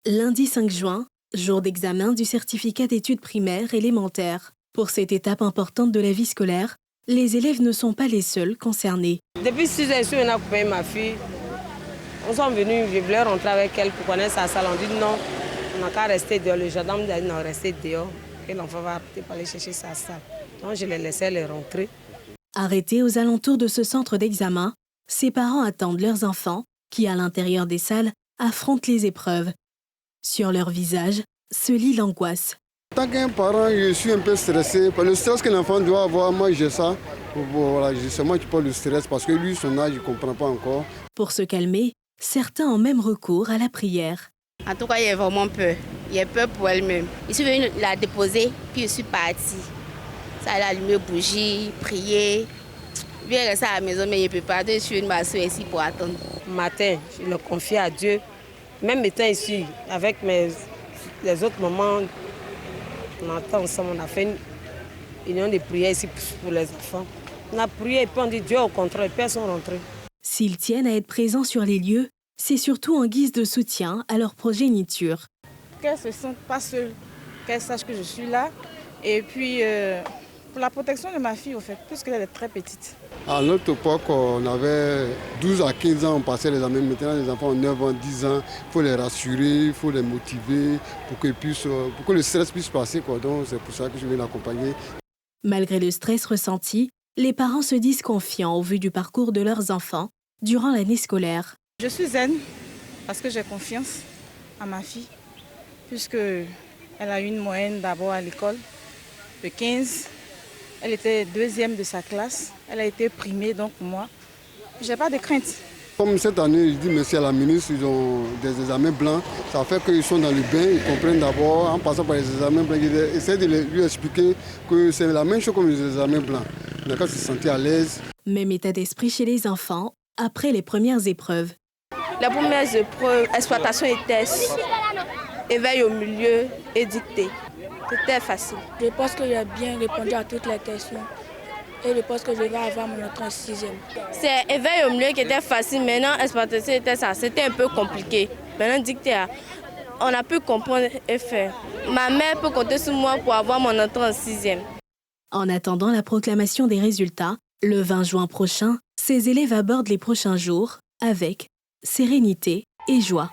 Lundi 5 juin, jour d'examen du certificat d'études primaires élémentaires. Pour cette étape importante de la vie scolaire, les élèves ne sont pas les seuls concernés. Depuis 6 heures, je suis venue accompagner ma fille. On sont venus, je voulais rentrer avec elle pour connaître sa salle. On dit non, on n'a qu'à rester dehors. Le gendarme dit non, rester dehors. Et l'enfant va pour aller chercher sa salle. Donc je les laissais les rentrer. Arrêtés aux alentours de ce centre d'examen, ces parents attendent leurs enfants qui, à l'intérieur des salles, affrontent les épreuves. Sur leur visage se lit l'angoisse. En tant qu'un parent, je suis un peu stressé. Le stress que l'enfant doit avoir, moi j'ai ça. Voilà, c'est moi qui parle du stress parce que lui, son âge, il ne comprend pas encore. Pour se calmer, certains ont même recours à la prière. En tout cas, il a vraiment peur. Il a peur pour elle-même. Je suis venue la déposer, puis je suis partie. Ça a allumé bougie, prier. Je viens rester à la maison, mais je ne peux pas. Je suis venue m'asseoir ici pour attendre. Matin, je le confie à Dieu. Même étant ici, avec les autres mamans, on attend ensemble, on a fait une union de prière ici pour les enfants. On a prié et puis on dit Dieu au contrôle, et puis elles sont rentrées. S'ils tiennent à être présents sur les lieux, c'est surtout en guise de soutien à leur progéniture. Qu'elles ne se sentent pas seules, qu'elles sachent que je suis là. Et puis, pour la protection de ma fille, au fait, puisqu'elle est très petite. À notre époque, on avait 12 à 15 ans, on passait les examens. Maintenant, les enfants ont 9 ans, 10 ans. Il faut les rassurer, il faut les motiver pour que le stress puisse passer. Donc, c'est pour ça que je viens l'accompagner. Malgré le stress ressenti, les parents se disent confiants au vu du parcours de leurs enfants durant l'année scolaire. Je suis zen parce que j'ai confiance à ma fille, puisqu'elle a eu une moyenne d'abord à l'école de 15. Elle était deuxième de sa classe. Elle a été primée, donc moi, je n'ai pas de crainte. Comme cette année, je dis merci à la ministre, ils ont des examens blancs. Ça fait qu'ils sont dans le bain, ils comprennent d'abord, en passant par les examens blancs, ils essaient de lui expliquer que c'est la même chose comme les examens blancs. On a qu'à se sentir à l'aise. Même état d'esprit chez les enfants après les premières épreuves. Les premières épreuves, exploitation et tests, éveil au milieu et dictée. C'était facile. Je pense que j'ai bien répondu à toutes les questions. Et je pense que je vais avoir mon entrée en 6e. C'est éveil au milieu qui était facile. Maintenant, exploitation et tests, c'était un peu compliqué. Maintenant, dictée, on a pu comprendre et faire. Ma mère peut compter sur moi pour avoir mon entrée en 6e. En attendant la proclamation des résultats, le 20 juin prochain, ces élèves abordent les prochains jours avec sérénité et joie.